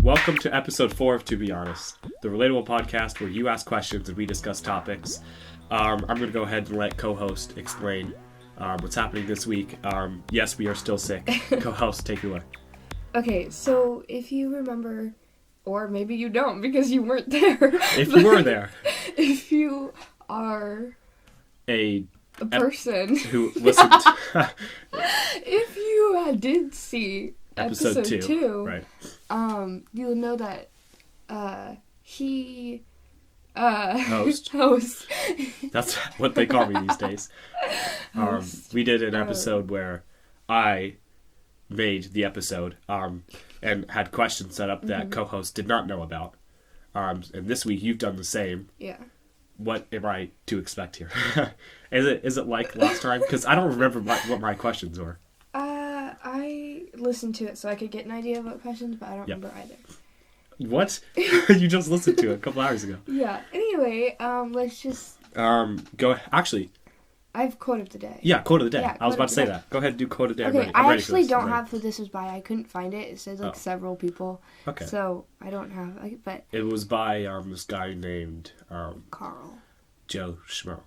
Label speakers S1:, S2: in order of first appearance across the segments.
S1: Welcome to episode 4 of To Be Honest, the relatable podcast where you ask questions and we discuss topics. I'm going to go ahead and let co-host explain what's happening this week. Yes, we are still sick. Co-host, take it away.
S2: Okay, so if you remember, or maybe you don't because you weren't there.
S1: If you were there.
S2: If you are
S1: a
S2: person
S1: who listened to
S2: if you did see episode 2,
S1: right.
S2: You'll know that he
S1: host. That's what they call me these days. We did an episode where I made the episode and had questions set up that co-host did not know about. And this week you've done the same.
S2: Yeah.
S1: What am I to expect here? Is it like last time? Because I don't remember what my questions were.
S2: I listened to it so I could get an idea of what questions, but I don't remember either.
S1: What? You just listened to it a couple hours ago.
S2: Yeah. Anyway, let's just...
S1: Go... Actually...
S2: I have quote of the day.
S1: Yeah, quote of the day.
S2: Yeah,
S1: I was about to say that. Go ahead and do quote of the day.
S2: Okay, I actually don't have who this was by. I couldn't find it. It says several people.
S1: Okay.
S2: So I don't have, but...
S1: It was by this guy named...
S2: Carl.
S1: Joe Schmo.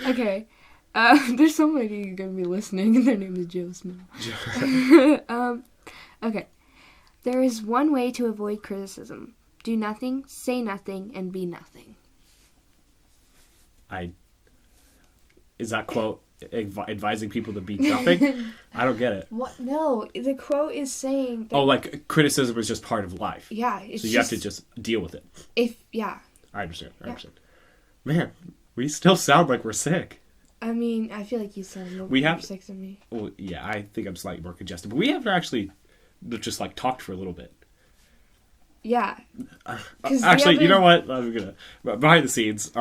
S2: Okay. There's somebody going to be listening, and their name is Joe Schmo. Okay. There is one way to avoid criticism. Do nothing, say nothing, and be nothing.
S1: Is that quote advising people to be nothing? I don't get it.
S2: What? No, the quote is saying... that
S1: like criticism is just part of life.
S2: Yeah. It's
S1: so you have to just deal with it.
S2: I
S1: understand. Man, we still sound like we're sick.
S2: I mean, I feel like you sound more sick than me.
S1: Well, yeah, I think I'm slightly more congested. But we haven't actually just talked for a little bit.
S2: Yeah.
S1: Actually, you know what? I'm gonna behind the scenes.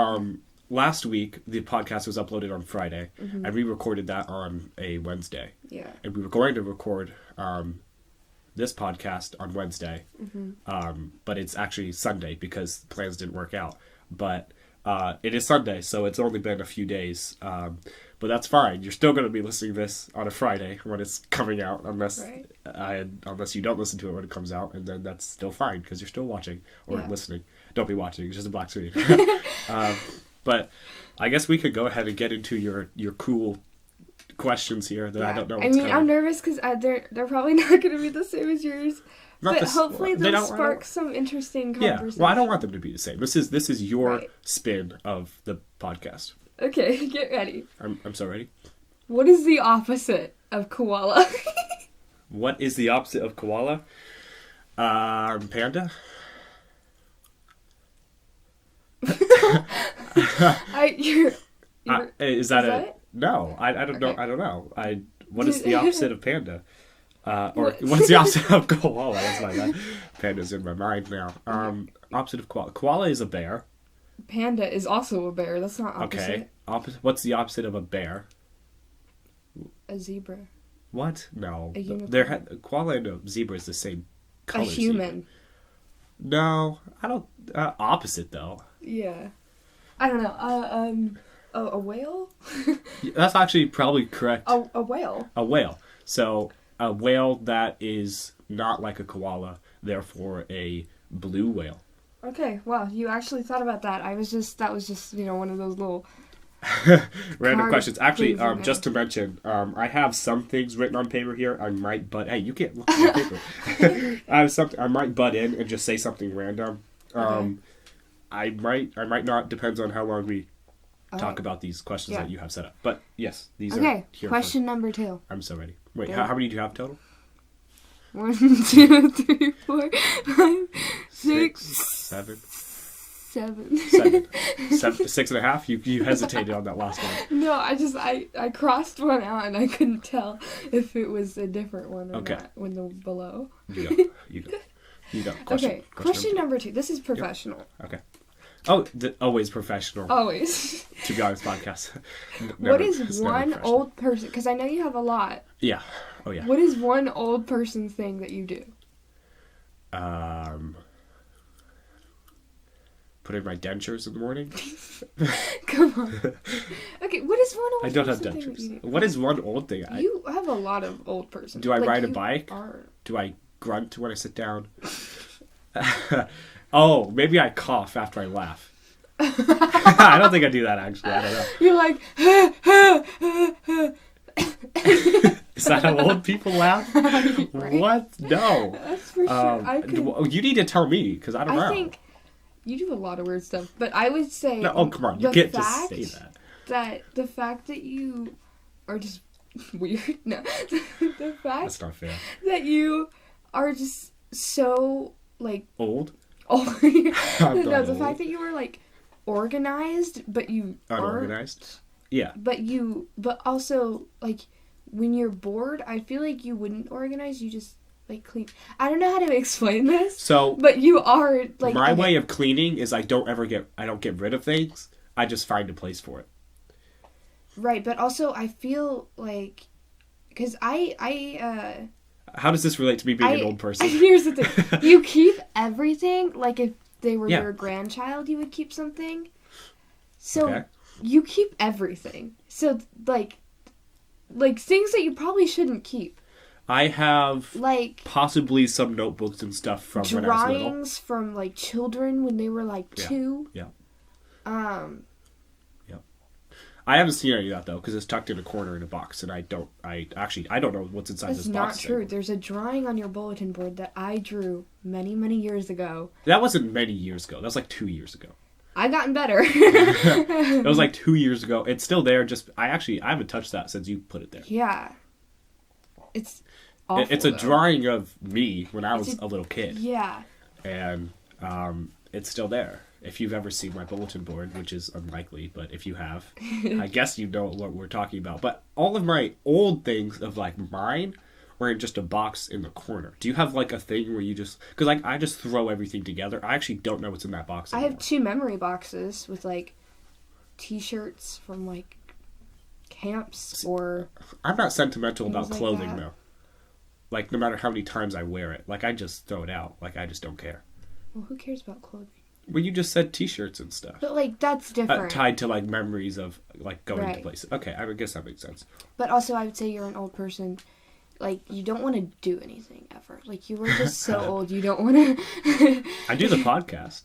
S1: Last week the podcast was uploaded on Friday, and we recorded that on a Wednesday.
S2: Yeah. And
S1: we were going to record this podcast on Wednesday, but it's actually Sunday because plans didn't work out. But it is Sunday, so it's only been a few days. But that's fine. You're still going to be listening to this on a Friday when it's coming out, unless you don't listen to it when it comes out, and then that's still fine because you're still watching or listening. Don't be watching; it's just a black screen. But I guess we could go ahead and get into your cool questions here that I don't know what's coming.
S2: I'm nervous because they're probably not going to be the same as yours. But hopefully they'll spark some interesting conversation.
S1: Yeah, well, I don't want them to be the same. This is your spin of the podcast.
S2: Okay, get ready.
S1: I'm so ready.
S2: What is the opposite of koala?
S1: What is the opposite of koala? Panda? Is that it? No, I don't know. I don't know. What is the opposite of panda? What's the opposite of koala? That's my bad. Panda's in my mind now. Opposite of koala. Koala is a bear.
S2: Panda is also a bear. That's not opposite.
S1: Okay. What's the opposite of a bear?
S2: A zebra.
S1: What? No.
S2: A unicorn.
S1: Koala and a zebra is the same color.
S2: A human.
S1: Zebra. No, I don't. Opposite though.
S2: Yeah. I don't know. A whale?
S1: That's actually probably correct.
S2: A whale.
S1: A whale. So a whale that is not like a koala, therefore a blue whale.
S2: Okay, wow, you actually thought about that. That was just one of those little
S1: random questions. Actually, just to mention, I have some things written on paper here. I might hey, you can't look at my paper. I might butt in and just say something random. Okay. I might not. Depends on how long we talk about these questions that you have set up. But yes, these are here.
S2: Question number 2.
S1: I'm so ready. Wait, how many do you have total?
S2: 1, 2, 3, 4, 5, 6, 7.
S1: 7. 6.5. You hesitated on that last one.
S2: No, I crossed one out and I couldn't tell if it was a different one or not when the below.
S1: You go.
S2: Question number 2. This is professional.
S1: Yep. Okay. Oh, always professional.
S2: Always.
S1: To be honest, podcast.
S2: What is one old person? Because I know you have a lot.
S1: Yeah. Oh yeah.
S2: What is one old person thing that you do?
S1: Put in my dentures in the morning.
S2: Come on. Okay, what is one old?
S1: I don't have dentures. What is one old thing?
S2: You have a lot of old person.
S1: Do I ride a bike? Do I grunt when I sit down. Oh, maybe I cough after I laugh. I don't think I do that, actually. I don't know.
S2: You're like,
S1: Is that how old people laugh?
S2: Right?
S1: What? No.
S2: That's for sure.
S1: You need to tell me, because I don't know.
S2: I think you do a lot of weird stuff, but I would say...
S1: No, oh, come on. You can't just say that.
S2: That the fact that you are just weird. No. The fact
S1: That's not fair.
S2: that you are just so, like...
S1: Old?
S2: Oh,
S1: I'm
S2: no,
S1: not
S2: the
S1: old.
S2: fact that you were, like, organized, but you
S1: Unorganized? Yeah.
S2: But also, like, when you're bored, I feel like you wouldn't organize, you just, like, clean. I don't know how to explain this.
S1: So...
S2: But you are, like...
S1: My way of cleaning is I don't get rid of things. I just find a place for it.
S2: Right, but also I feel like... Because
S1: How does this relate to me being an old person?
S2: Here's the thing. You keep everything. Like, if they were
S1: Yeah.
S2: your grandchild, you would keep something. So,
S1: Okay.
S2: you keep everything. So, like things that you probably shouldn't keep.
S1: I have
S2: Like...
S1: possibly some notebooks and stuff from when I was little.
S2: Drawings from, like, children when they were, like, 2.
S1: Yeah.
S2: Um...
S1: I haven't seen any of that, though, because it's tucked in a corner in a box, and I don't know what's inside
S2: That's
S1: this
S2: not
S1: box.
S2: true.
S1: Anymore.
S2: There's a drawing on your bulletin board that I drew many, many years ago.
S1: That wasn't many years ago. That was like 2 years ago.
S2: I've gotten better.
S1: It was like 2 years ago. It's still there. I haven't touched that since you put it there.
S2: Yeah. It's awful,
S1: It's a
S2: though.
S1: drawing of me when I was a little kid.
S2: Yeah.
S1: And it's still there. If you've ever seen my bulletin board, which is unlikely, but if you have, I guess you know what we're talking about. But all of my old things of, like, mine were in just a box in the corner. Do you have, like, a thing where you just... Because, like, I just throw everything together. I actually don't know what's in that box anymore.
S2: I have 2 memory boxes with, like, T-shirts from, like, camps or...
S1: I'm not sentimental about
S2: things like
S1: clothing,
S2: that.
S1: though. Like, no matter how many times I wear it. Like, I just throw it out. Like, I just don't care.
S2: Well, who cares about clothing?
S1: Well, you just said T-shirts and stuff.
S2: But, like, that's different.
S1: Tied to, like, memories of, like, going to
S2: Right.
S1: places. Okay, I guess that makes sense.
S2: But also, I would say you're an old person. Like, you don't want to do anything ever. Like, you were just so old, you don't want to...
S1: I do the podcast.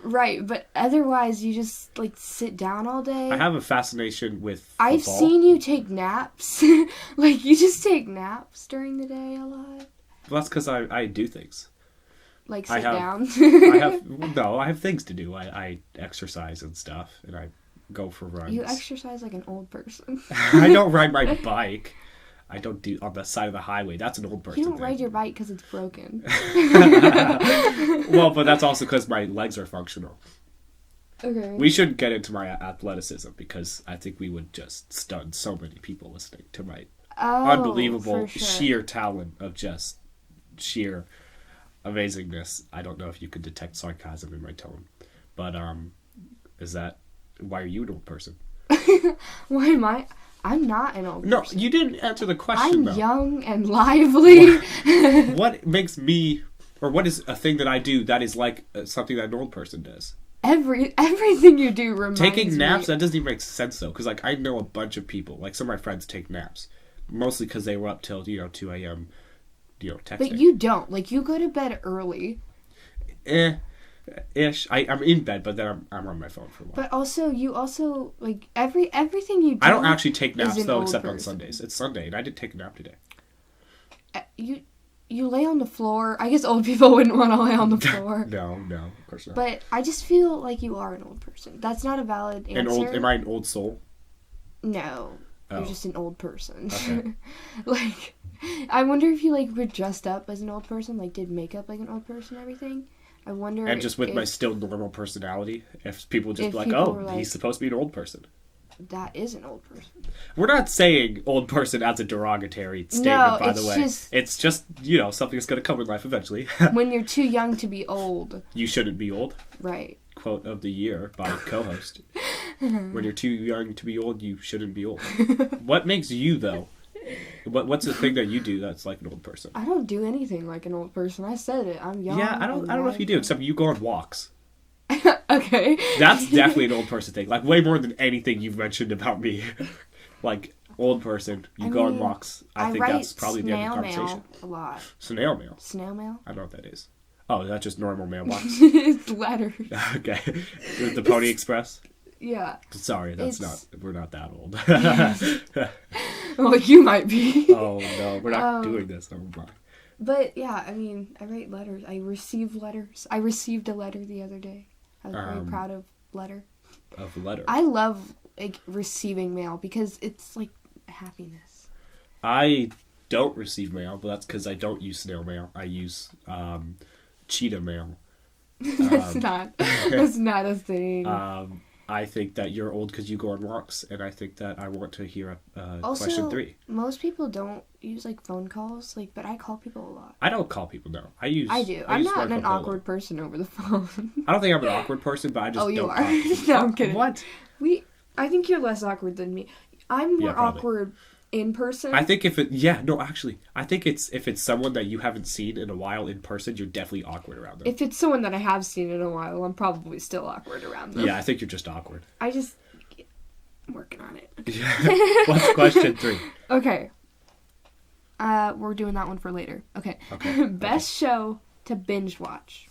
S2: Right, but otherwise, you just, like, sit down all day.
S1: I have a fascination with football.
S2: I've seen you take naps. Like, you just take naps during the day a lot.
S1: Well, that's because I do things.
S2: Like, sit down.
S1: I have things to do. I exercise and stuff, and I go for runs.
S2: You exercise like an old person.
S1: I don't ride my bike. I don't do on the side of the highway. That's an old person
S2: You don't
S1: thing.
S2: ride your bike because it's broken.
S1: Well, but that's also because my legs are functional.
S2: Okay.
S1: We shouldn't get into my athleticism because I think we would just stun so many people listening to my unbelievable
S2: for sure.
S1: sheer talent of just sheer amazingness. I don't know if you could detect sarcasm in my tone, but why are you an old person?
S2: Why am I? I'm not an old
S1: No,
S2: person.
S1: you didn't answer the question.
S2: I'm
S1: though.
S2: young and lively.
S1: What makes me, or what is a thing that I do that is like something that an old person does?
S2: Everything you do reminds
S1: Taking naps,
S2: me.
S1: that doesn't even make sense though, because like I know a bunch of people, like some of my friends take naps, mostly because they were up till 2 a.m. Texting.
S2: But you don't. Like, you go to bed early.
S1: Ish. I'm in bed, but then I'm on my phone for a while.
S2: But also, you also, like, everything you do.
S1: I don't actually take
S2: is
S1: naps
S2: an
S1: though,
S2: old
S1: except on
S2: person.
S1: Sundays. It's Sunday, and I didn't take a nap today.
S2: You lay on the floor. I guess old people wouldn't want to lay on the floor.
S1: No, of course not.
S2: But I just feel like you are an old person. That's not a valid answer.
S1: Am I an old soul?
S2: No. You're
S1: Oh.
S2: just an old person.
S1: Okay.
S2: Like, I wonder if you, like, were dressed up as an old person, like, did makeup like an old person and everything. I wonder
S1: And just with
S2: if
S1: my still normal personality, if people just
S2: If
S1: be like,
S2: people
S1: oh,
S2: were like-
S1: he's supposed to be an old person.
S2: that is an old person.
S1: We're not saying old person as a derogatory statement,
S2: No,
S1: by
S2: it's
S1: the way.
S2: just-
S1: It's just, something that's going to come in life eventually.
S2: When you're too young to be old.
S1: You shouldn't be old.
S2: Right.
S1: Quote of the year by co-host. When you're too young to be old, you shouldn't be old. What makes you, though? What's the thing that you do that's like an old person?
S2: I don't do anything like an old person. I said it. I'm young.
S1: Yeah, I don't know if you do, except you go on walks.
S2: Okay.
S1: That's definitely an old person thing. Like, way more than anything you've mentioned about me. Like, old person. You
S2: I
S1: go on
S2: mean,
S1: walks. I think
S2: write
S1: that's probably the end of the
S2: snail
S1: conversation.
S2: mail a lot.
S1: Snail mail.
S2: Snail mail?
S1: I don't know what that is. Oh, that's just normal mailbox.
S2: It's letters.
S1: Okay. The Pony Express?
S2: Yeah.
S1: Sorry, we're not that old.
S2: Well, you might be.
S1: Oh, no, we're not doing this. Oh, my.
S2: But, yeah, I mean, I write letters. I receive letters. I received a letter the other day. I was very proud of letter.
S1: Of letter.
S2: I love, like, receiving mail because it's, like, happiness.
S1: I don't receive mail, but that's because I don't use snail mail. I use cheetah mail.
S2: That's not a thing.
S1: I think that you're old because you go on walks, and I think that I want to hear
S2: also,
S1: question 3.
S2: Most people don't use like phone calls, but I call people a lot.
S1: I don't call people, no. I
S2: do. I'm
S1: use
S2: not an awkward person over the phone.
S1: I don't think I'm an awkward person, but I just
S2: you
S1: don't.
S2: are. No, I'm kidding.
S1: What?
S2: I think you're less awkward than me. I'm more awkward in person.
S1: I think if it's someone that you haven't seen in a while in person, you're definitely awkward around them.
S2: If it's someone that I have seen in a while, I'm probably still awkward around them.
S1: Yeah, I think you're just awkward.
S2: I'm working on it.
S1: What's question 3?
S2: Okay. We're doing that one for later. Okay. Best show to binge watch.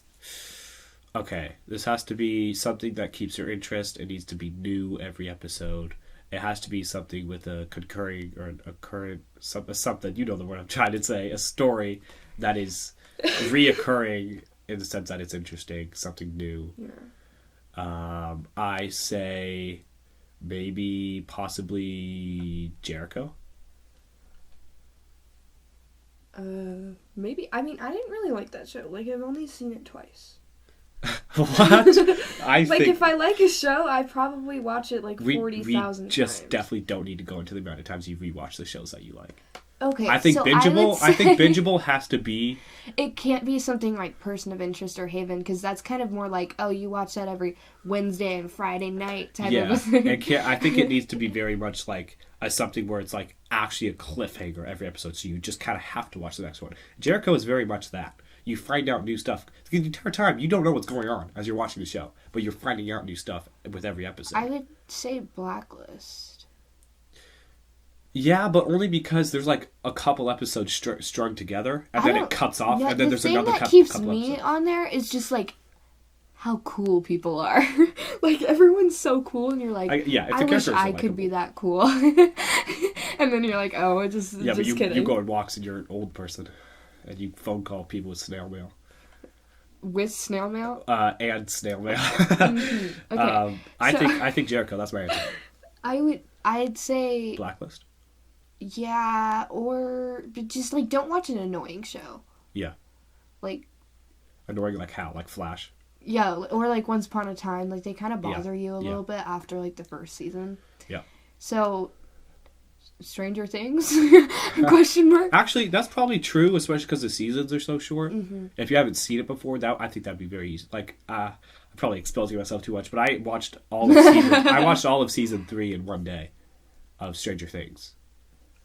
S1: Okay, this has to be something that keeps your interest. It needs to be new every episode. It has to be something with a concurring or a current something. You know the word I'm trying to say. A story that is reoccurring in the sense that it's interesting, something new. Yeah. I say maybe possibly Jericho.
S2: Maybe. I mean, I didn't really like that show. Like, I've only seen it twice.
S1: What?
S2: If I like a show, I probably watch it 40,000 times.
S1: We just definitely don't need to go into the amount of times you rewatch the shows that you like.
S2: Okay,
S1: I think bingeable has to be.
S2: It can't be something like Person of Interest or Haven, because that's kind of more like, you watch that every Wednesday and Friday night type of a thing.
S1: I think it needs to be very much like something where it's like actually a cliffhanger every episode, so you just kind of have to watch the next one. Jericho is very much that. You find out new stuff. The entire time, you don't know what's going on as you're watching the show, but you're finding out new stuff with every episode.
S2: I would say Blacklist.
S1: Yeah, but only because there's like a couple episodes strung together, and then it cuts off, and then there's another couple episodes. The thing that keeps me
S2: on there is just like how cool people are. Like, everyone's so cool, and you're like, I wish I could be that cool. And then you're like, it just
S1: but
S2: kidding.
S1: You go on walks and you're an old person. And you phone call people with snail mail.
S2: With snail mail?
S1: And snail mail.
S2: Mm-hmm. Okay.
S1: I think Jericho. That's my answer.
S2: I'd say
S1: Blacklist.
S2: Yeah, or just don't watch an annoying show.
S1: Yeah. Annoying like how? Like Flash.
S2: Yeah, or Once Upon a Time. They kind of bother you a little bit after the first season.
S1: Yeah.
S2: So. Stranger Things? Question mark.
S1: Actually, that's probably true, especially because the seasons are so short.
S2: Mm-hmm.
S1: If you haven't seen it before, I think that'd be very easy. I'm probably exposing myself too much, but I watched all of season 3 in one day of Stranger Things.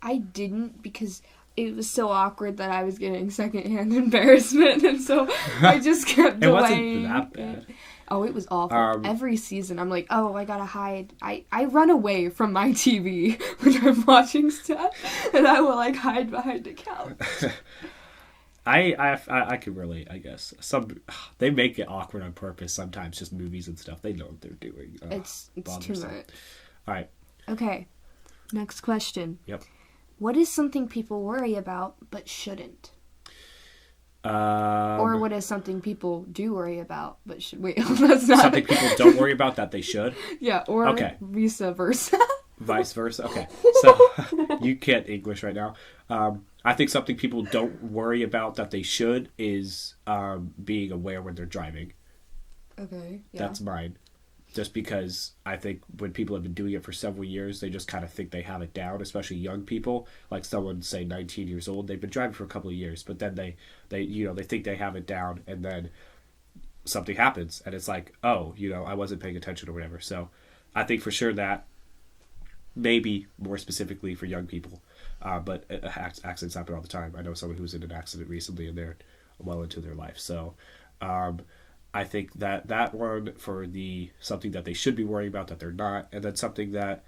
S2: I didn't, because it was so awkward that I was getting secondhand embarrassment, and so I just kept delaying.
S1: It wasn't that bad.
S2: Oh, it was awful. Every season, I'm like, I gotta hide. I run away from my TV when I'm watching stuff, and I will hide behind the couch.
S1: I could relate, I guess. They make it awkward on purpose sometimes, just movies and stuff. They know what they're doing.
S2: It's too much.
S1: All right.
S2: Okay. Next question.
S1: Yep.
S2: What is something people worry about but shouldn't? Or what is something people do worry about but should... Wait, that's not...
S1: Something people don't worry about that they should?
S2: Yeah, or vice versa.
S1: Vice versa? Okay. So, you can't English right now. I think something people don't worry about that they should is being aware when they're driving.
S2: Okay, yeah.
S1: That's mine. Just because I think when people have been doing it for several years, they just kind of think they have it down, especially young people. Like someone, say, 19 years old, they've been driving for a couple of years, but then they think they have it down, and then something happens, and it's like, I wasn't paying attention or whatever. So I think for sure that maybe more specifically for young people, but accidents happen all the time. I know someone who was in an accident recently, and they're well into their life. So I think that one for the something that they should be worrying about that they're not, and then something that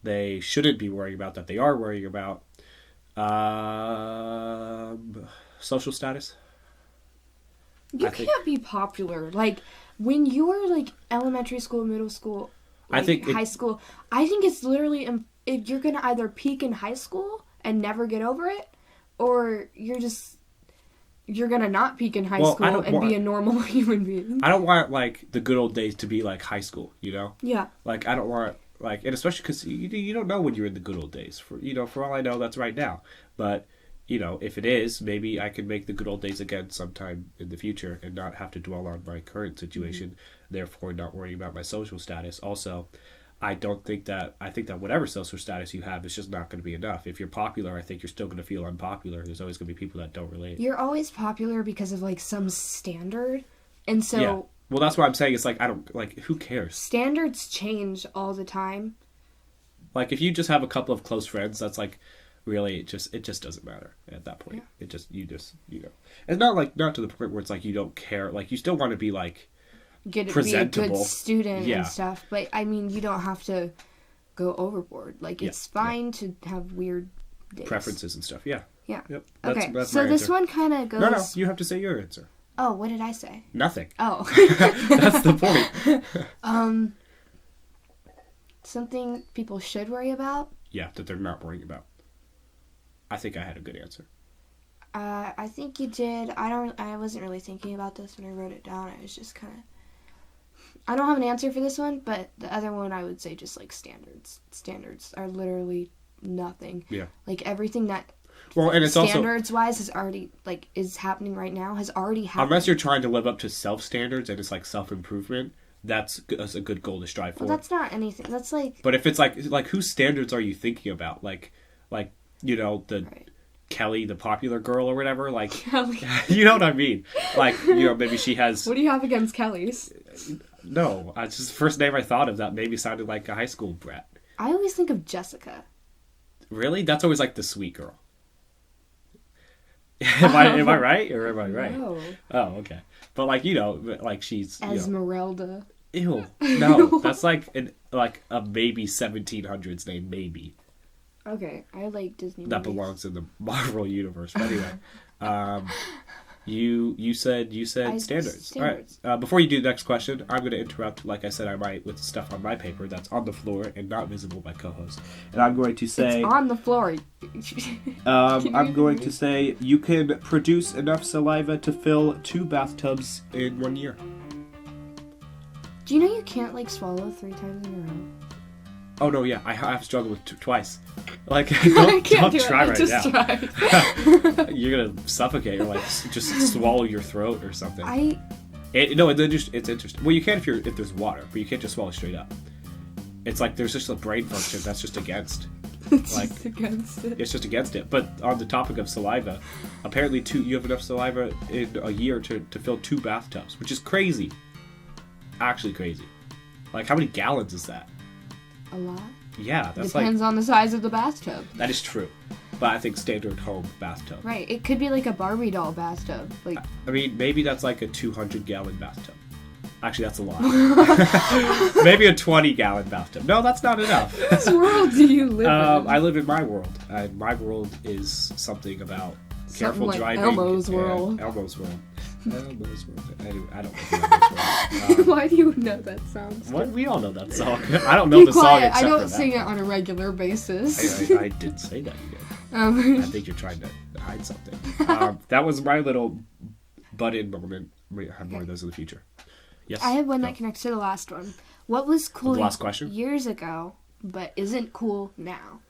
S1: they shouldn't be worrying about that they are worrying about. Social status.
S2: You can't be popular. Like, when you're, like, elementary school, middle school, like, high school, I think it's literally, if you're going to either peak in high school and never get over it, or you're going to not peak in high school and be a normal human being.
S1: I don't want, like, the good old days to be like high school, you know?
S2: Yeah.
S1: Like, I don't want, like, and especially because you don't know when you're in the good old days. For all I know, that's right now. But, you know, if it is, maybe I can make the good old days again sometime in the future and not have to dwell on my current situation, therefore not worrying about my social status. Also, I think that whatever social status you have is just not going to be enough. If you're popular, I think you're still going to feel unpopular. There's always going to be people that don't relate.
S2: You're always popular because of, like, some standard. And so...
S1: Yeah. Well, that's what I'm saying. It's like, I don't... Like, who cares? Standards
S2: change all the time.
S1: Like, if you just have a couple of close friends, that's, like... Really, it just doesn't matter at that point. Yeah. You know, it's not to the point where it's like you don't care. Like, you still want to be like presentable,
S2: be a good student and stuff. But I mean, you don't have to go overboard. Like, it's fine to have weird days.
S1: Preferences and stuff. Yeah.
S2: Yeah.
S1: Yep.
S2: That's so this one kind of goes.
S1: No, you have to say your answer.
S2: Oh, what did I say?
S1: Nothing.
S2: Oh,
S1: that's the point.
S2: Something people should worry about.
S1: Yeah, that they're not worrying about. I think I had a good answer.
S2: I think you did. I wasn't really thinking about this when I wrote it down. I was just kind of... I don't have an answer for this one, but the other one I would say just, like, standards. Standards are literally nothing.
S1: Yeah.
S2: Like, everything that...
S1: Well, and it's
S2: standards-wise is already, like, is happening right now, has already happened.
S1: Unless you're trying to live up to self-standards and it's, like, self-improvement, that's a good goal to strive for.
S2: Well, that's not anything. That's, like...
S1: But if it's, like whose standards are you thinking about? Like... You know, Kelly, the popular girl or whatever, like,
S2: Kelly.
S1: You know what I mean? Like, you know, maybe she has...
S2: What do you have against Kellys?
S1: No, it's just the first name I thought of that maybe sounded like a high school brat.
S2: I always think of Jessica.
S1: Really? That's always like the sweet girl. Am I right or am I right?
S2: No.
S1: Oh, okay. But like, you know, like she's...
S2: Esmeralda.
S1: You know, ew. No, that's like a maybe 1700s name, maybe.
S2: Okay, I like Disney
S1: that
S2: movies.
S1: Belongs in the Marvel universe. But anyway, you said standards. All right. Before you do the next question, I'm going to interrupt, like I said I might, with stuff on my paper that's on the floor and not visible by co-host. And I'm going to say...
S2: It's on the floor.
S1: I'm going to say you can produce enough saliva to fill 2 bathtubs in 1 year.
S2: Do you know you can't, like, swallow 3 times in a row?
S1: Oh, no, yeah. I have struggled with twice. Like, don't try right now.
S2: Try.
S1: You're going to suffocate or, like, just swallow your throat or something. It's interesting. Well, you can if there's water, but you can't just swallow straight up. It's like there's just a brain function that's just against.
S2: It's just against it.
S1: It's just against it. But on the topic of saliva, apparently you have enough saliva in a year to fill 2 bathtubs, which is crazy. Actually crazy. Like, how many gallons is that?
S2: A lot.
S1: Yeah, that's
S2: Depends on the size of the bathtub.
S1: That is true. But I think standard home bathtub.
S2: Right. It could be like a Barbie doll bathtub. Like,
S1: I mean, maybe that's like a 200-gallon bathtub. Actually, that's a lot. Maybe a 20-gallon bathtub. No, that's not enough.
S2: Whose world do you live in?
S1: I live in my world. My world is something about careful
S2: like
S1: driving.
S2: Elmo's world.
S1: Elmo's world. Elmo's world. Anyway, I don't know Elmo's world.
S2: Why do you know that song?
S1: What? We all know that song. I don't know the song except
S2: I don't
S1: for
S2: sing
S1: that.
S2: It on a regular basis.
S1: I did say that you did. I think you're trying to hide something. That was my little butt-in moment. We have more of those in the future. Yes.
S2: I have one that connects to the last one. What was cool
S1: the last question?
S2: Years ago, but isn't cool now?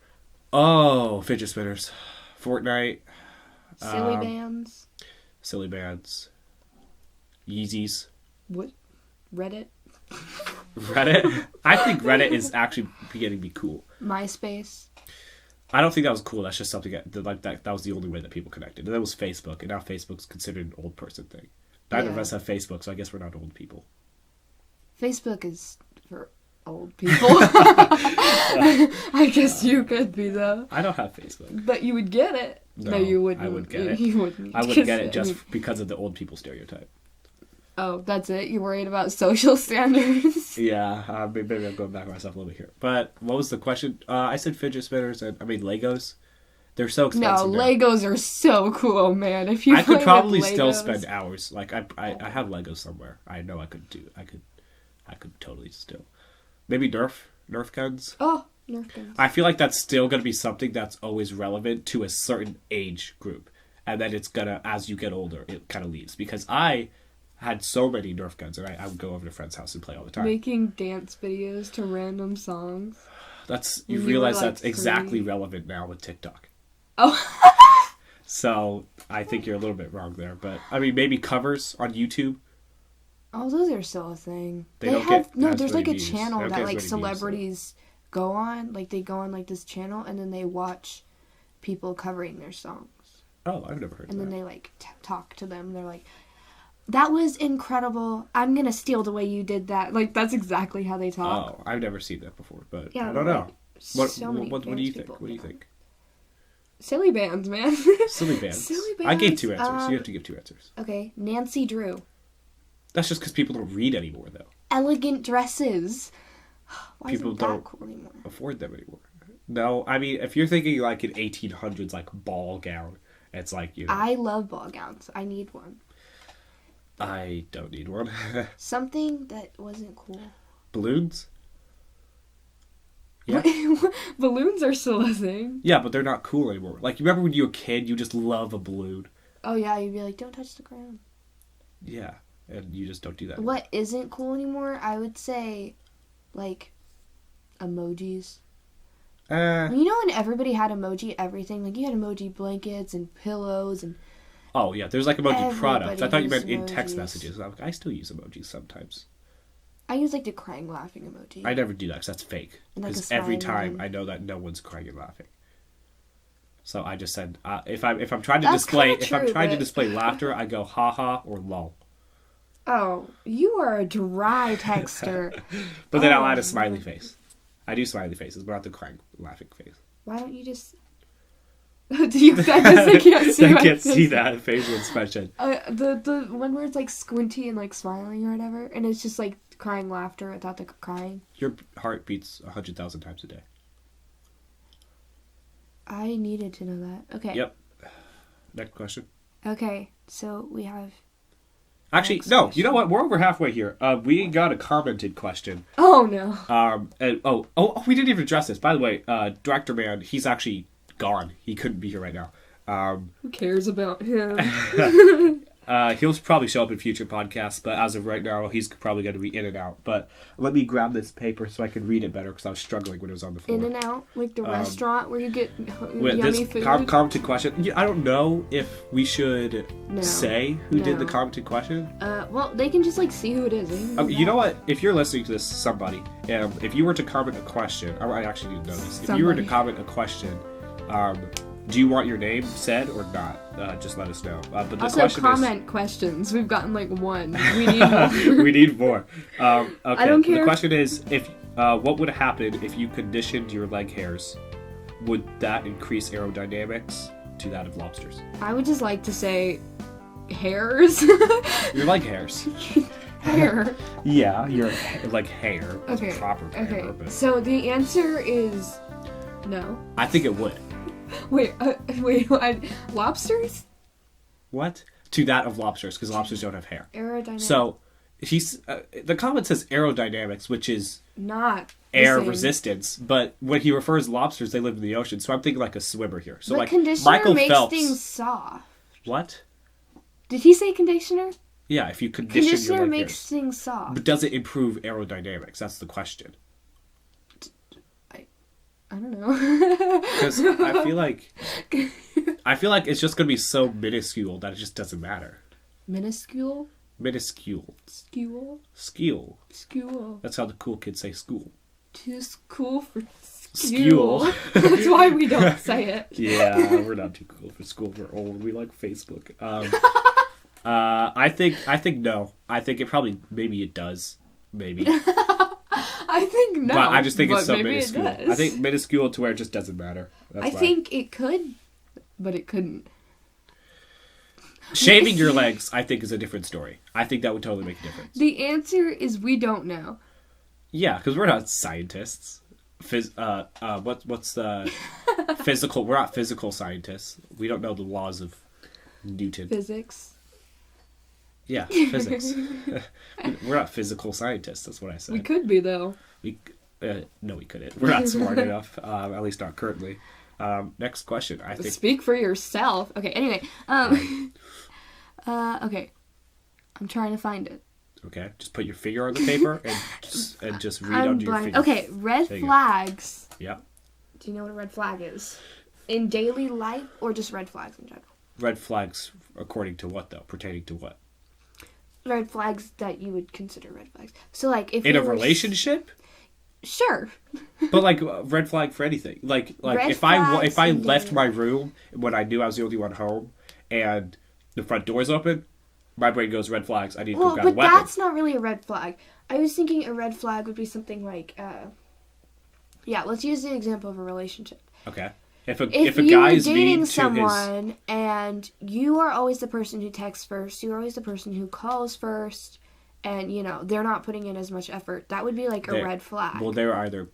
S1: Oh, fidget spinners. Fortnite.
S2: Silly bands.
S1: Silly bands. Yeezys.
S2: What? Reddit?
S1: Reddit? I think Reddit is actually beginning to be cool.
S2: MySpace.
S1: I don't think that was cool. That's just something that was the only way that people connected. And that was Facebook, and now Facebook's considered an old person thing. Neither of us have Facebook, so I guess we're not old people.
S2: Facebook is for old people. I guess you could be, though.
S1: I don't have Facebook.
S2: But you would get it. No, you wouldn't.
S1: I would get it.
S2: You wouldn't.
S1: I wouldn't get it just because of the old people stereotype.
S2: Oh, that's it? You're worried about social standards?
S1: Yeah, maybe I'm going back on myself a little bit here. But what was the question? I said fidget spinners and Legos. They're so expensive.
S2: No,
S1: now.
S2: Legos are so cool, man. If you
S1: I could
S2: play
S1: probably
S2: with
S1: still
S2: Legos-
S1: spend hours. Like I have Legos somewhere. I know I could totally still. Maybe Nerf guns.
S2: Oh, Nerf guns.
S1: I feel like that's still going to be something that's always relevant to a certain age group. And then it's gonna, as you get older, it kind of leaves. Because I had so many Nerf guns, and I would go over to a friend's house and play all the time.
S2: Making dance videos to random songs.
S1: You
S2: When
S1: realize
S2: you were, like,
S1: that's exactly
S2: 3.
S1: relevant now with TikTok.
S2: Oh.
S1: So I think you're a little bit wrong there. But, I mean, maybe covers on YouTube.
S2: Oh, those are still a thing.
S1: They don't get
S2: no.
S1: as
S2: There's
S1: many
S2: like a
S1: views. They
S2: channel
S1: don't
S2: that
S1: get as
S2: like
S1: many views,
S2: celebrities go on. Like they go on like this channel and then they watch people covering their songs.
S1: Oh, I've never heard of
S2: And
S1: that.
S2: then they like talk to them. They're like, "That was incredible. I'm gonna steal the way you did that." Like that's exactly how they talk.
S1: Oh, I've never seen that before, but
S2: Yeah,
S1: I don't know.
S2: like,
S1: What do you think? What do you think?
S2: Silly bands, man.
S1: Silly bands.
S2: Silly bands.
S1: I gave 2 answers. You have to give 2 answers.
S2: Okay, Nancy Drew.
S1: That's just because people don't read anymore, though.
S2: Elegant dresses. Why
S1: People
S2: isn't that
S1: don't
S2: cool anymore?
S1: afford them anymore. No, I mean, if you're thinking like an 1800s like ball gown, it's like, you know,
S2: I love ball gowns. I need one.
S1: I don't need one.
S2: Something that wasn't cool.
S1: Balloons? Yeah.
S2: Balloons are still a thing.
S1: Yeah, but they're not cool anymore. Like, you remember when you were a kid, you just love a balloon?
S2: Oh yeah, you'd be like, don't touch the ground.
S1: Yeah, and you just don't do that.
S2: What isn't cool anymore? I would say, like, emojis. You know when everybody had emoji everything? Like, you had emoji blankets and pillows and...
S1: Oh, yeah, there's like emoji
S2: Everybody
S1: products. I thought you meant in
S2: uses
S1: text
S2: emojis.
S1: messages. I still use emojis sometimes.
S2: I use, like, the crying laughing emoji.
S1: I never do that because that's fake.
S2: And, like, a
S1: Because every
S2: smiling
S1: time
S2: one.
S1: I know that no one's crying and laughing. So I just said if I'm trying to
S2: That's
S1: display
S2: kinda true, but-
S1: display laughter, I go ha ha or lol.
S2: Oh, you are a dry texter.
S1: But then I'll
S2: Oh,
S1: add a smiley face. I do smiley faces, but not the crying laughing face.
S2: Why don't you just... I can't see
S1: I
S2: my
S1: can't
S2: face.
S1: see that facial expression.
S2: The one where it's like squinty and like smiling or whatever, and it's just like crying laughter without the crying.
S1: Your heart beats 100,000 times a day.
S2: I needed to know that. Okay.
S1: Yep. Next question.
S2: Okay, so we have...
S1: Actually,
S2: Next
S1: no.
S2: question.
S1: You know what? We're over halfway here. We got a commented question.
S2: Oh, no.
S1: And we didn't even address this. By the way, Director Man, he's actually gone. He couldn't be here right now.
S2: Who cares about him?
S1: He'll probably show up in future podcasts, but as of right now, he's probably going to be in and out. But let me grab this paper so I can read it better because I was struggling when it was on the floor.
S2: In and out? Like the restaurant where you get
S1: Wait,
S2: yummy
S1: this
S2: food?
S1: commented question. I don't know if we should
S2: No.
S1: say who did the
S2: No.
S1: commented question.
S2: Well, they can just like see who it is. They can do
S1: You know
S2: that.
S1: what? If you're listening to this, somebody, if you were to comment a question, I actually didn't know this. If you were to
S2: Somebody.
S1: comment a question, do you want your name said or not? Just let us know. But the
S2: Also,
S1: question
S2: comment questions. We've gotten like one. We need more.
S1: is, we need more. Okay.
S2: I don't care.
S1: The question is, if what would happen if you conditioned your leg hairs? Would that increase aerodynamics to that of lobsters?
S2: I would just like to say hairs.
S1: Your leg hairs.
S2: Hair.
S1: Yeah, your like hair.
S2: Okay.
S1: Proper hair.
S2: Okay.
S1: But
S2: So the answer is no.
S1: I think it would.
S2: Wait. What? Lobsters?
S1: What? To that of lobsters, because lobsters don't have hair.
S2: Aerodynamic.
S1: So the comment says aerodynamics, which is
S2: not the
S1: air
S2: same.
S1: resistance, but when he refers lobsters, they live in the ocean. So I'm thinking like a swimmer here. So
S2: But
S1: like
S2: conditioner
S1: Michael
S2: makes
S1: Phelps.
S2: things soft.
S1: What?
S2: Did he say conditioner?
S1: Yeah, if you condition your
S2: Conditioner
S1: leg
S2: makes
S1: hairs.
S2: things soft.
S1: But does it improve aerodynamics? That's the question.
S2: I don't know.
S1: Because I feel like it's just gonna be so minuscule that it just doesn't matter.
S2: Minuscule?
S1: Minuscule.
S2: Skule?
S1: Skule.
S2: Skule.
S1: That's how the cool kids say school.
S2: Too cool for
S1: Skule.
S2: skule. That's why we don't say it.
S1: Yeah, we're not too cool for school. We're old. We like Facebook. I think no. I think it probably maybe it does. Maybe.
S2: I think no.
S1: But I just think it's
S2: but
S1: so
S2: maybe
S1: minuscule.
S2: It does.
S1: I think minuscule to where it just doesn't matter. That's
S2: I
S1: why.
S2: think it could, but it couldn't.
S1: Shaving your legs, I think, is a different story. I think that would totally make a difference.
S2: The answer is we don't know.
S1: Yeah, because we're not scientists. What's the physical? We're not physical scientists. We don't know the laws of Newton.
S2: Physics.
S1: Yeah, physics. We're not physical scientists. That's what I said.
S2: We could be though.
S1: No, we couldn't. We're not smart enough. At least not currently. Next question. I think.
S2: Speak for yourself. Okay. Anyway. Okay. I'm trying to find it.
S1: Okay. Just put your finger on the paper and just read under your finger.
S2: Okay. Red flags.
S1: Yeah.
S2: Do you know what a red flag is? In daily life or just red flags in general?
S1: Red flags, according to what though? Pertaining to what?
S2: Red flags that you would consider red flags. So like if
S1: in a relationship.
S2: Sure.
S1: But like red flag for anything. Like
S2: red
S1: if I left my room when I knew I was the only one home and the front door's open, my brain goes red flags. I need to go grab a weapon.
S2: But that's not really a red flag. I was thinking a red flag would be something like let's use the example of a relationship.
S1: Okay. If a guy is
S2: dating someone and you are always the person who texts first, you're always the person who calls first, and they're not putting in as much effort, that would be like a red flag.
S1: Well, they're either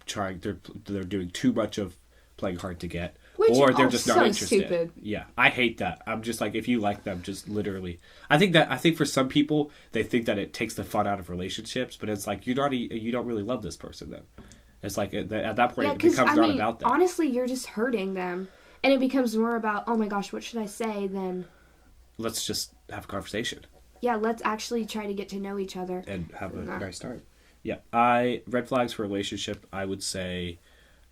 S1: they're doing too much of playing hard to get,
S2: or
S1: they're just not interested.
S2: Stupid.
S1: Yeah, I hate that. I'm just like, if you like them, just literally. I think for some people they think that it takes the fun out of relationships, but it's like you don't really love this person then. It's like at that point it becomes not about them.
S2: Honestly, you're just hurting them, and it becomes more about, oh my gosh, what should I say? Than
S1: let's just have a conversation.
S2: Yeah, let's actually try to get to know each other
S1: and have a nice time. Yeah, red flags for a relationship. I would say,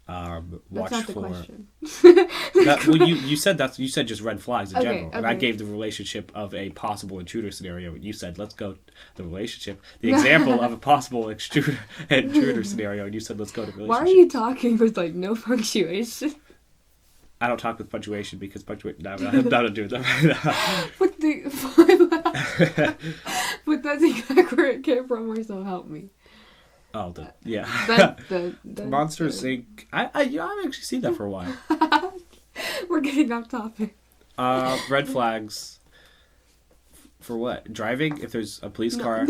S1: watch
S2: That's not
S1: for.
S2: The question.
S1: You said that. You said just red flags in general,
S2: okay.
S1: And I gave the relationship of a possible intruder scenario. And you said let's go the relationship, the example of a possible intruder scenario, and you said let's go to relationship.
S2: Why are you talking with like no punctuation?
S1: I don't talk with punctuation because punctuation. No, I'm not gonna do that.
S2: But that's exactly where it came from. Or so help me.
S1: Oh, yeah.
S2: The
S1: Monsters Inc. I've actually seen that for a while.
S2: We're getting off topic.
S1: Red flags. For what? Driving? If there's a police car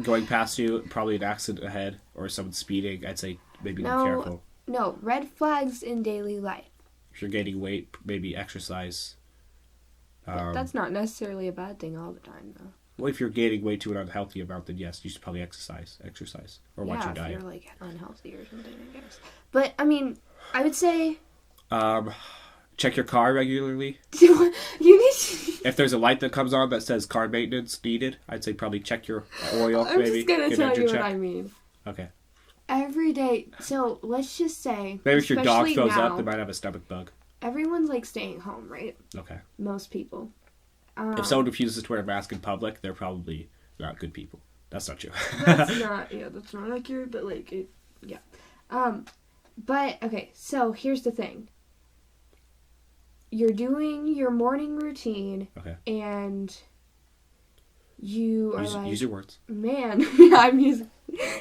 S1: going past you, probably an accident ahead, or someone speeding, I'd say maybe be careful.
S2: No, red flags in daily life.
S1: If you're gaining weight, maybe exercise.
S2: That's not necessarily a bad thing all the time, though.
S1: Well, if you're gaining weight to an unhealthy amount, then yes, you should probably exercise, or watch your diet.
S2: Yeah, if you're like unhealthy or something, I guess. But I mean, I would say.
S1: Check your car regularly.
S2: You need to...
S1: If there's a light that comes on that says car maintenance needed, I'd say probably check your oil.
S2: I'm just gonna tell you what I mean.
S1: Okay.
S2: Every day. So let's just say.
S1: Maybe if your dog throws up, they might have a stomach bug.
S2: Everyone's like staying home, right?
S1: Okay.
S2: Most people.
S1: If someone refuses to wear a mask in public, they're probably not good people. That's not true.
S2: That's not accurate, but like it, yeah. But okay, so here's the thing. You're doing your morning routine,
S1: okay, and
S2: you are
S1: use your words.
S2: Man, yeah, I'm using.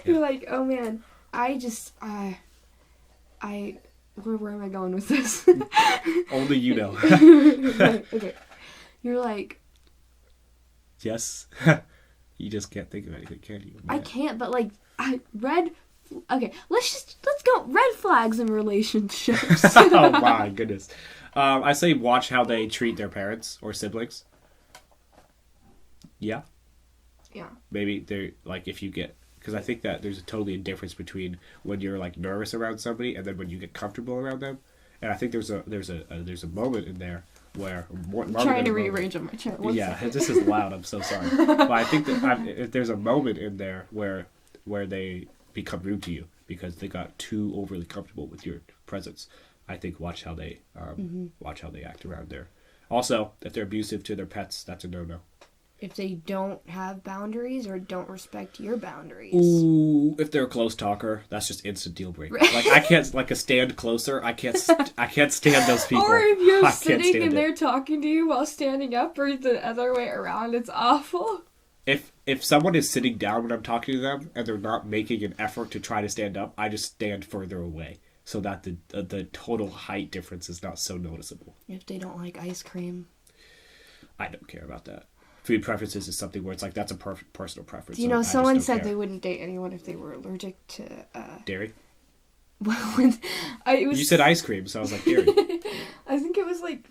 S2: You're like, oh man, I where am I going with this?
S1: Only you know.
S2: Okay. You're like...
S1: Yes. You just can't think of anything, can you? Man.
S2: I can't, but like, okay, let's go red flags in relationships.
S1: Oh my goodness. I say watch how they treat their parents or siblings. Yeah.
S2: Yeah.
S1: Maybe they're like, if you get... Because I think that there's totally a difference between when you're like nervous around somebody and then when you get comfortable around them. And I think there's a moment in there where
S2: I'm trying to rearrange on my chair.
S1: This is loud. I'm so sorry. But I think that if there's a moment in there where they become rude to you because they got too overly comfortable with your presence, I think watch how they act around there. Also, if they're abusive to their pets, that's a no-no.
S2: If they don't have boundaries or don't respect your boundaries.
S1: Ooh, if they're a close talker, that's just instant deal breaker. Like I can't, like a stand closer. I can't stand those people.
S2: Or if you're sitting and they're talking to you while standing up, or the other way around, it's awful.
S1: If someone is sitting down when I'm talking to them and they're not making an effort to try to stand up, I just stand further away so that the total height difference is not so noticeable.
S2: If they don't like ice cream.
S1: I don't care about that. Food preferences is something where it's like that's a personal preference.
S2: You
S1: so
S2: know,
S1: I just
S2: someone
S1: don't
S2: said
S1: care.
S2: they wouldn't date anyone if they were allergic to.
S1: Dairy.
S2: Well, it was.
S1: You said ice cream, so I was like dairy.
S2: I think it was like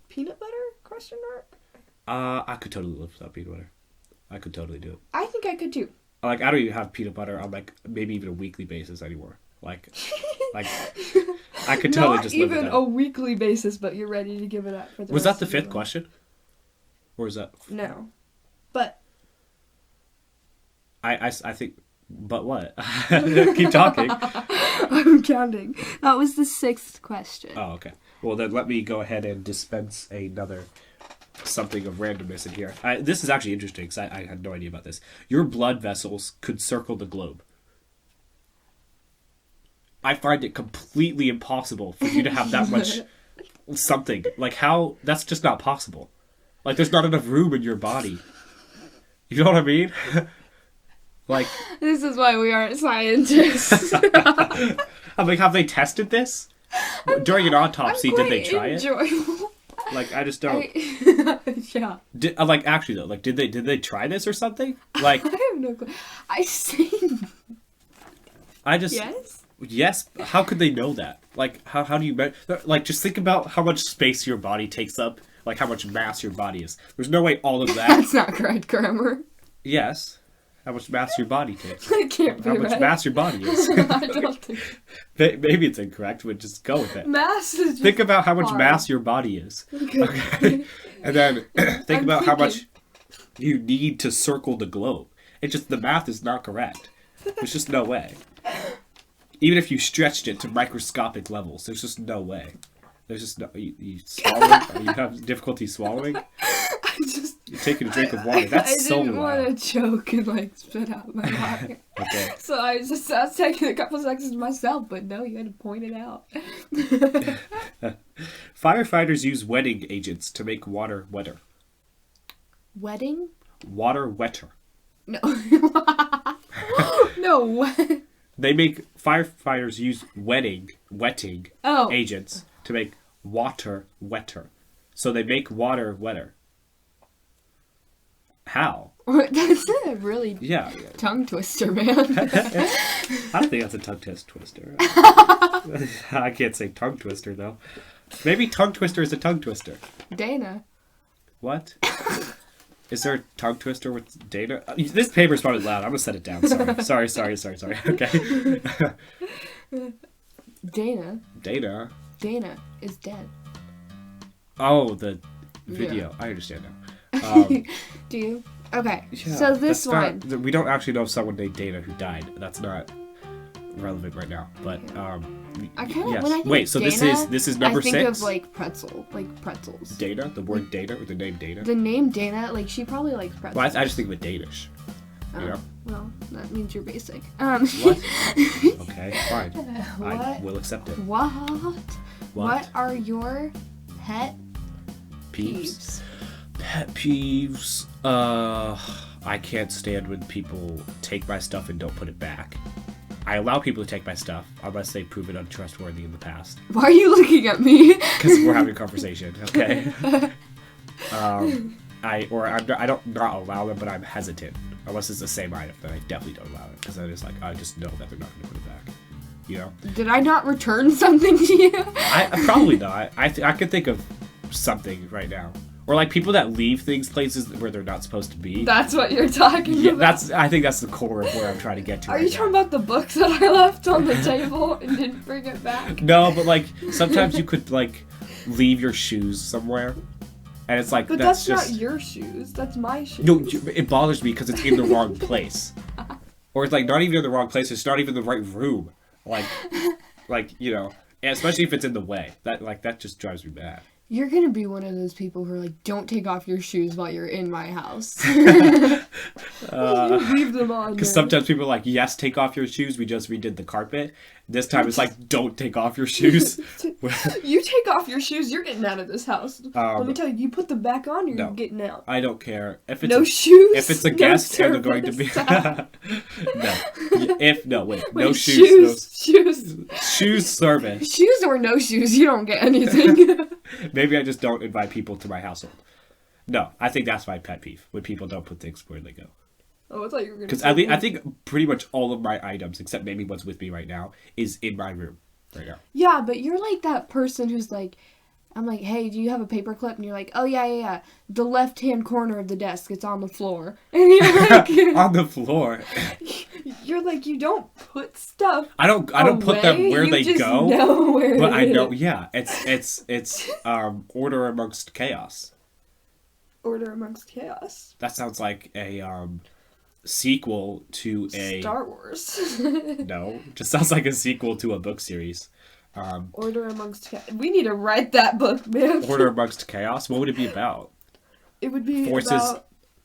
S2: peanut butter? Question mark.
S1: I could totally live without peanut butter. I could totally do it.
S2: I think I could too.
S1: Like I don't even have peanut butter on like maybe even a weekly basis anymore. Like I could totally just live without it.
S2: Not even a weekly basis, but you're ready to give it up for the.
S1: Was that
S2: rest
S1: the
S2: of your
S1: fifth
S2: life.
S1: question? Or is that?
S2: No, but
S1: I think. But what? Keep talking.
S2: I'm counting. That was the sixth question.
S1: Oh, okay. Well, then let me go ahead and dispense another something of randomness in here. This is actually interesting because I had no idea about this. Your blood vessels could circle the globe. I find it completely impossible for you to have that much something. Like, how? That's just not possible. Like, there's not enough room in your body. You know what I mean? Like,
S2: This is why we aren't scientists.
S1: I'm like, have they tested this? During an autopsy, did they try it?
S2: Enjoyable.
S1: Like, I just don't.
S2: Yeah.
S1: Like, actually though, like, did they try this or something? Like,
S2: I have no clue. I sing.
S1: I just
S2: Yes.
S1: yes. How could they know that? Like, how do you like? Just think about how much space your body takes up. Like, how much mass your body is. There's no way all of that.
S2: That's not correct grammar.
S1: Yes. How much mass your body takes.
S2: It can't be
S1: How much
S2: right.
S1: mass your body is.
S2: I don't think.
S1: Maybe it's incorrect, but just go with it.
S2: Mass is just
S1: Think about how much
S2: hard.
S1: mass your body is.
S2: Okay.
S1: Okay. And then think
S2: I'm
S1: about how much
S2: thinking.
S1: you need to circle the globe. It just, the math is not correct. There's just no way. Even if you stretched it to microscopic levels, there's just no way. There's just no, you swallowing, you have difficulty swallowing.
S2: I just.
S1: You're taking a drink of water. That's
S2: I
S1: so
S2: didn't
S1: loud.
S2: want to choke and like spit out my water.
S1: Okay.
S2: So I was taking a couple seconds myself, but no, you had to point it out.
S1: Firefighters use wetting agents to make water wetter.
S2: Wedding?
S1: Water wetter.
S2: No. No, what?
S1: They make firefighters use wetting
S2: Oh.
S1: agents to make water wetter. So they make water wetter. How?
S2: That's a really
S1: Yeah.
S2: tongue twister, man.
S1: I don't think that's a tongue twister. I can't say tongue twister though. Maybe tongue twister is a tongue twister.
S2: Dana.
S1: What? Is there a tongue twister with Dana? This paper's probably loud. I'm gonna set it down. Sorry. Okay.
S2: Dana.
S1: Dana.
S2: Dana is dead.
S1: Oh, the video.
S2: Yeah.
S1: I understand now.
S2: Do you? Okay.
S1: Yeah,
S2: So this
S1: that's
S2: one.
S1: not- we don't actually know of someone named Dana who died. That's not relevant right now. But
S2: I kind of
S1: yes.
S2: when I think
S1: Wait.
S2: of
S1: So
S2: Dana,
S1: this is number
S2: I think
S1: 6.
S2: of like pretzels.
S1: Dana. The word Dana or the name Dana.
S2: The name Dana, like she probably likes pretzels.
S1: Well, I just think of it Danish. You know.
S2: Well, that means you're basic.
S1: What? Okay. Fine. I
S2: What?
S1: will accept it.
S2: What?
S1: What?
S2: What are your pet
S1: Peeves. Pet peeves. I can't stand when people take my stuff and don't put it back. I allow people to take my stuff unless they prove it untrustworthy in the past.
S2: Why are you looking at me?
S1: Because we're having a conversation, okay? I don't not allow them, but I'm hesitant. Unless it's the same item, then I definitely don't allow it. Because I just know that they're not going to put it back. You know?
S2: Did I not return something to you?
S1: I probably not. I could think of something right now. Or like people that leave things places where they're not supposed to be.
S2: That's what you're talking
S1: Yeah,
S2: about.
S1: I think that's the core of where I'm trying to get to.
S2: Are you talking about the books that I left on the table and didn't bring it back?
S1: No, but like sometimes you could like leave your shoes somewhere, and it's like
S2: But that's
S1: just
S2: not your shoes. That's my shoes.
S1: no. It bothers me because it's in the wrong place, or it's like not even in the wrong place. It's not even the right room. Like you know, and especially if it's in the way. That just drives me mad.
S2: You're gonna be one of those people who are like, don't take off your shoes while you're in my house. You leave them on.
S1: Because
S2: there.
S1: sometimes people are like, yes, take off your shoes. We just redid the carpet. This time it's like, don't take off your shoes.
S2: You take off your shoes, you're getting out of this house. Let me tell you, you put them back on, you're
S1: no.
S2: getting out.
S1: I don't care. If it's
S2: No shoes.
S1: If it's a
S2: no
S1: guest and they're going to be
S2: service.
S1: no. Wait,
S2: Wait,
S1: no shoes.
S2: Shoes.
S1: Shoes service.
S2: Shoes or no shoes, you don't get anything.
S1: Maybe I just don't invite people to my household. No, I think that's my pet peeve when people don't put things where they go.
S2: Oh, I thought you were gonna.
S1: Because I think pretty much all of my items, except maybe what's with me right now, is in my room right now.
S2: Yeah, but you're like that person who's like, I'm like, hey, do you have a paper clip? And you're like, oh yeah. The left-hand corner of the desk, it's on the floor. And you're like,
S1: on the floor.
S2: You're like, you don't put stuff.
S1: I don't put them where they go.
S2: Know where
S1: but I know. Yeah, it's order amongst chaos.
S2: Order amongst chaos.
S1: That sounds like a sequel to a
S2: Star Wars.
S1: No, just sounds like a sequel to a book series.
S2: Order amongst chaos. We need to write that book, man.
S1: Order amongst chaos. What would it be about?
S2: It would be
S1: forces.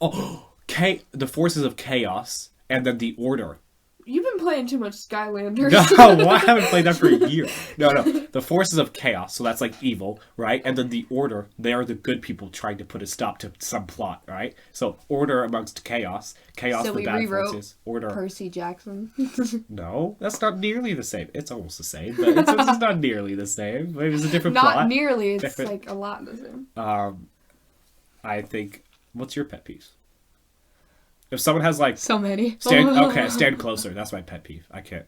S2: About...
S1: The forces of chaos, and then the order.
S2: You've been playing too much Skylanders.
S1: No, I haven't played that for a year. No. The forces of chaos, so that's like evil, right? And then the order, they are the good people trying to put a stop to some plot, right? So order amongst chaos,
S2: so
S1: the bad forces, order.
S2: Percy Jackson.
S1: No, that's not nearly the same. It's almost the same, but it's not nearly the same. Maybe it's a different plot.
S2: Not nearly. It's like a lot the same.
S1: I think. What's your pet peeve? If someone has like
S2: so many,
S1: stand closer. That's my pet peeve. I can't.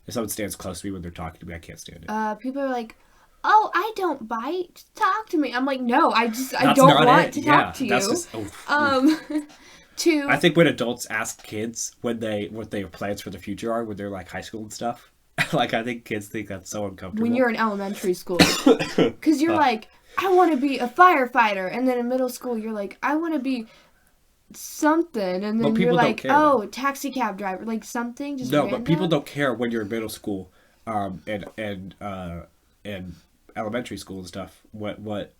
S1: If someone stands close to me when they're talking to me, I can't stand it.
S2: People are like, "Oh, I don't bite. Talk to me." I'm like, "No, I don't want to talk to you." That's just,
S1: I think when adults ask kids what their plans for the future are when they're like high school and stuff, like I think kids think that's so uncomfortable.
S2: When you're in elementary school, because you're like, "I want to be a firefighter," and then in middle school, you're like, "I want to be." Something, and then you're like, oh, taxi cab driver, like something. Just random.
S1: But people don't care when you're in middle school, and elementary school and stuff. What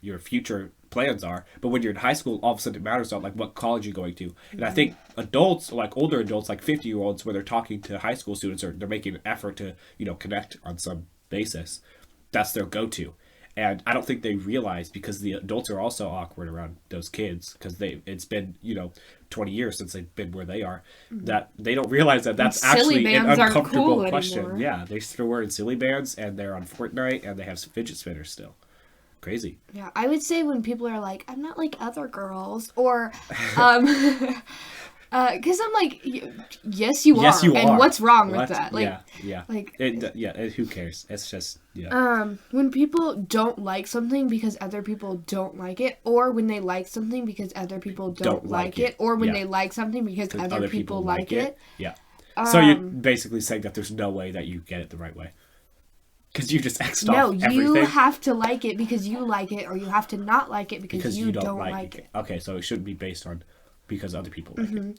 S1: your future plans are, but when you're in high school, all of a sudden it matters on like what college you're going to. And I think adults, like older adults, like 50-year-olds, when they're talking to high school students, or they're making an effort to connect on some basis, that's their go-to. And I don't think they realize, because the adults are also awkward around those kids, because it's been 20 years since they've been where they are, that they don't realize that that's actually an uncomfortable question. Anymore. Yeah, they're still wearing silly bands, and they're on Fortnite, and they have fidget spinners still. Crazy.
S2: Yeah, I would say when people are like, I'm not like other girls, or because I'm like, yes, you are. And what's wrong with that? Like,
S1: who cares? It's just,
S2: when people don't like something because other people don't like it, or when they like something because other people don't like it, or when they like something because other people like it.
S1: Yeah. So you're basically saying that there's no way that you get it the right way. Because you just X'd off everything.
S2: No, you have to like it because you like it, or you have to not like it because you don't like it.
S1: Okay, so it shouldn't be based on because other people like it.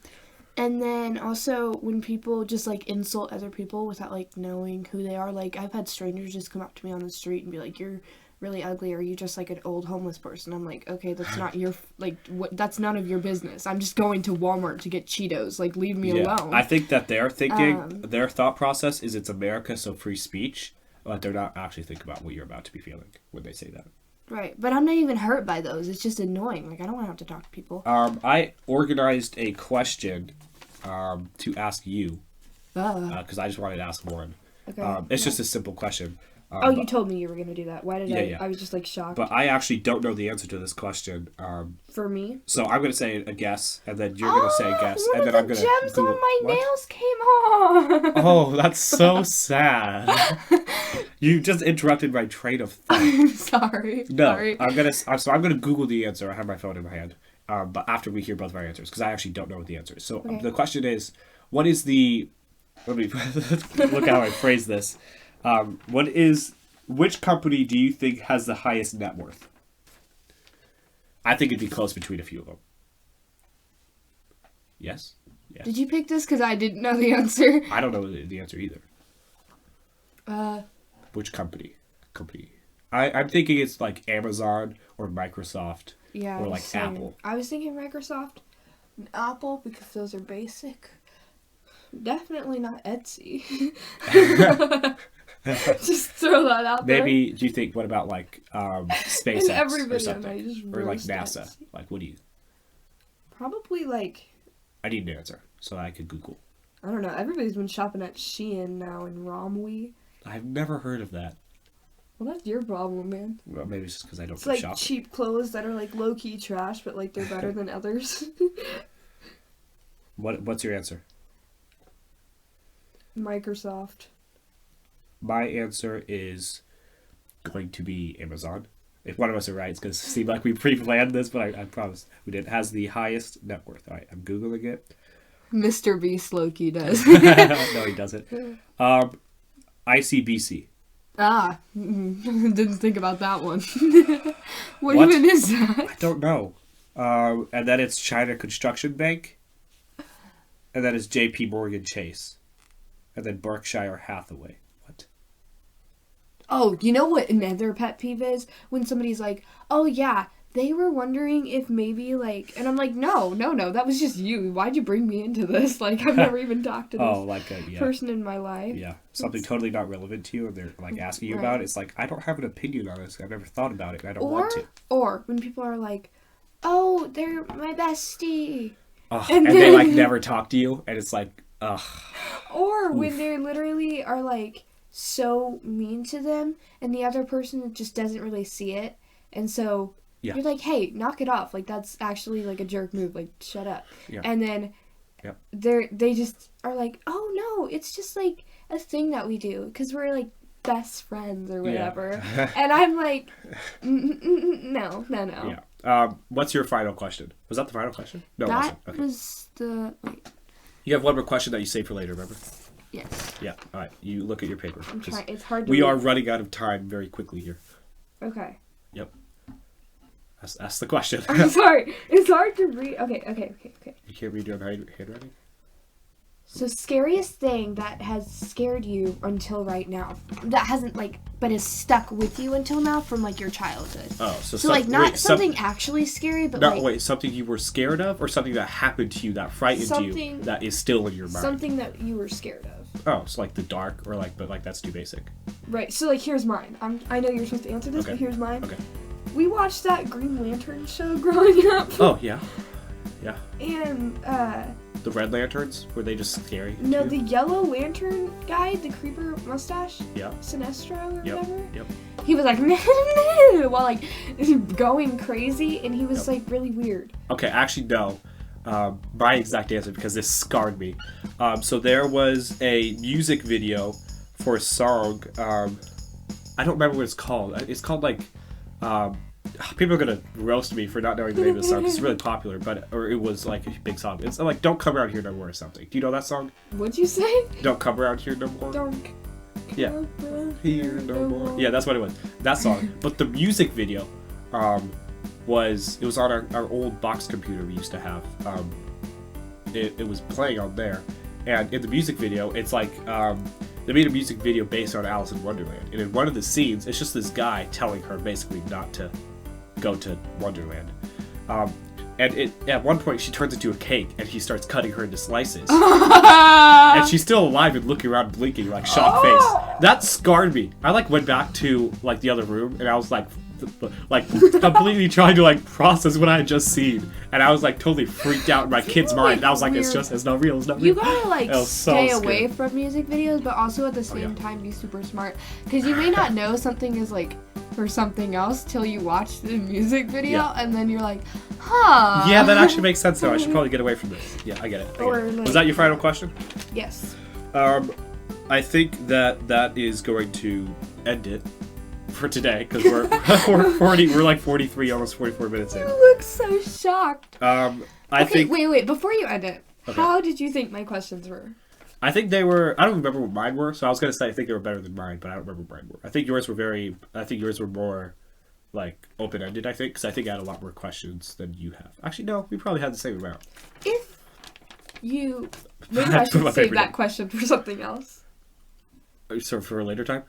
S2: And then also when people just like insult other people without like knowing who they are. Like I've had strangers just come up to me on the street and be like, "You're really ugly," or "You just like an old homeless person." I'm like, okay, that's not your that's none of your business. I'm just going to Walmart to get Cheetos. Like, leave me alone.
S1: I think that they're thinking their thought process is it's America, so free speech, but they're not actually thinking about what you're about to be feeling when they say that.
S2: Right, but I'm not even hurt by those. It's just annoying. Like, I don't want to have to talk to people.
S1: I organized a question to ask you because I just wanted to ask Lauren.
S2: Okay.
S1: It's just a simple question.
S2: You told me you were going to do that. Why did I? I was just like shocked.
S1: But I actually don't know the answer to this question.
S2: For me?
S1: So I'm going to say a guess, and then you're going to say a guess, and then I'm going to
S2: gems Google. On my nails came off.
S1: Oh, that's so sad. You just interrupted my train of thought.
S2: I'm sorry.
S1: No,
S2: sorry.
S1: I'm gonna Google the answer. I have my phone in my hand. But after we hear both of our answers, because I actually don't know what the answer is. So the question is, what is the? Let me look how I phrase this. Which company do you think has the highest net worth? I think it'd be close between a few of them. Yes? Yeah.
S2: Did you pick this because I didn't know the answer?
S1: I don't know the answer either. Which company? I'm thinking it's like Amazon or Microsoft or like Apple.
S2: I was thinking Microsoft and Apple because those are basic. Definitely not Etsy. Just throw that out there.
S1: Maybe, do you think, what about like SpaceX or something? Or like NASA? Etsy. Like, what do you?
S2: Probably like...
S1: I need an answer so I could Google.
S2: I don't know. Everybody's been shopping at Shein now in Romwe.
S1: I've never heard of that.
S2: Well, that's your problem, man.
S1: Well, maybe it's just because I don't
S2: It's
S1: go
S2: like
S1: shopping.
S2: cheap clothes that are like low-key trash, but like they're better than others.
S1: What's your answer?
S2: Microsoft.
S1: My answer is going to be Amazon. If one of us are right, it's going to seem like we pre-planned this, but I promise we did. It has the highest net worth. All right, I'm Googling it.
S2: Mr. Beast low-key does.
S1: No, he doesn't. ICBC.
S2: Ah, didn't think about that one. What
S1: What?
S2: even is that?
S1: I don't know. And then it's China Construction Bank. And then it's JP Morgan Chase. And then Berkshire Hathaway. What?
S2: Oh, you know what another pet peeve is? When somebody's like, oh yeah, they were wondering if maybe like, and I'm like, no, that was just you. Why'd you bring me into this? Like, I've never even talked to this person in my life.
S1: Yeah, something totally not relevant to you, and they're like asking you about it. It's like, I don't have an opinion on this. I've never thought about it, and I don't want to.
S2: Or when people are like, oh, they're my bestie.
S1: And they like never talk to you, and it's like, ugh.
S2: Or when they literally are like so mean to them, and the other person just doesn't really see it, and so you're like, hey, knock it off. Like, that's actually like a jerk move. Like, shut up. Yeah. And then they just are like, oh no, it's just like a thing that we do because we're like best friends or whatever. Yeah. And I'm like, no.
S1: Yeah. What's your final question? Was that the final question? No,
S2: that
S1: it wasn't. Okay.
S2: was the. Wait.
S1: You have one more question that you saved for later, remember?
S2: Yes.
S1: Yeah. All right. You look at your paper.
S2: I'm trying. It's hard to
S1: We are running out of time very quickly here.
S2: Okay.
S1: Yep. That's the question.
S2: I'm sorry. It's hard to read. Okay.
S1: You can't read your own handwriting?
S2: So, scariest thing that has scared you until right now. That hasn't, like, but is stuck with you until now from, like, your childhood.
S1: Oh,
S2: so like, not something actually scary, but,
S1: wait, something you were scared of, or something that happened to you that frightened you that is still in your mind?
S2: Something that you were scared of.
S1: Oh, so, like, the dark, or, like, but, like, that's too basic.
S2: Right, so, like, here's mine. I know you're supposed to answer this, but here's mine.
S1: Okay.
S2: We watched that Green Lantern show growing up.
S1: Oh, yeah. Yeah.
S2: And,
S1: the Red Lanterns? Were they just scary?
S2: No, the Yellow Lantern guy, the creeper mustache.
S1: Yeah.
S2: Sinestro or whatever.
S1: Yep.
S2: He was like, while like going crazy, and he was like really weird.
S1: Okay, actually, no. My exact answer, because this scarred me. So there was a music video for a song. I don't remember what it's called. It's called like. People are gonna roast me for not knowing the name of the song. It's really popular, or it was like a big song. It's like "Don't Come Around Here No More" or something. Do you know that song?
S2: What'd you say?
S1: Don't come around here no more.
S2: Don't.
S1: Come here no more. Yeah, that's what it was. That song. But the music video, was on our old box computer we used to have. It was playing on there, and in the music video, it's like they made a music video based on Alice in Wonderland, and in one of the scenes, it's just this guy telling her basically not to go to Wonderland. And at one point, she turns into a cake, and he starts cutting her into slices. And she's still alive and looking around, blinking, like, shocked face. That scarred me. I, like, went back to, like, the other room, and I was, like, completely trying to, like, process what I had just seen. And I was, like, totally freaked out in my kid's mind. I was like, it's not real.
S2: You gotta, like, stay away from music videos, but also at the same time be super smart. Because you may not know something is, like, for something else till you watch the music video, and then you're like, huh.
S1: Yeah, that actually makes sense, though. I should probably get away from this. Yeah, I get it. Like, was that your final question?
S2: Yes.
S1: I think that is going to end it for today, because we're like 43, almost 44 minutes in.
S2: You look so shocked.
S1: I think.
S2: Wait, before you end it, how did you think my questions were?
S1: I think they were. I don't remember what mine were, so I was gonna say I think they were better than mine, but I don't remember what mine were. I think yours were more like open ended. I think because I think I had a lot more questions than you have. Actually, no, we probably had the same amount.
S2: If you maybe I should save that question for something else.
S1: So for a later time.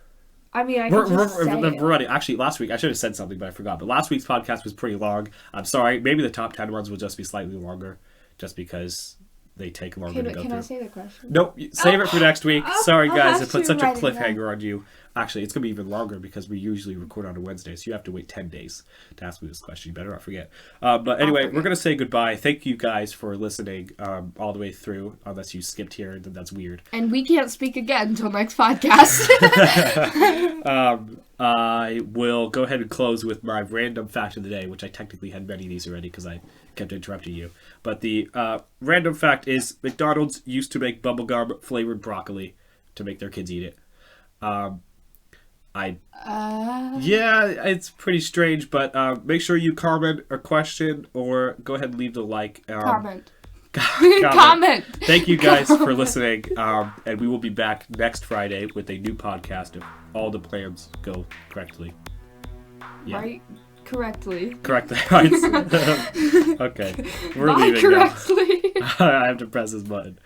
S2: I mean, we're
S1: running. Actually, last week I should have said something, but I forgot. But last week's podcast was pretty long. I'm sorry. Maybe the top 10 ones will just be slightly longer, just because they take longer to go through.
S2: Can I say the question?
S1: Nope. Save it for next week. Sorry, guys. I put such a cliffhanger on you. Actually, it's going to be even longer because we usually record on a Wednesday, so you have to wait 10 days to ask me this question. You better not forget. But anyway, we're going to say goodbye. Thank you guys for listening all the way through, unless you skipped here, then that's weird.
S2: And we can't speak again until next podcast.
S1: I will go ahead and close with my random fact of the day, which I technically had many of these already because I kept interrupting you. But the random fact is McDonald's used to make bubblegum flavored broccoli to make their kids eat it. Yeah, it's pretty strange, but make sure you comment a question or go ahead and leave the like.
S2: Comment.
S1: Comment. Thank you guys for listening, and we will be back next Friday with a new podcast if all the plans go correctly.
S2: Yeah. Right? Correctly.
S1: Correctly. Right. Okay. We're leaving
S2: correctly.
S1: now. I have to press this button.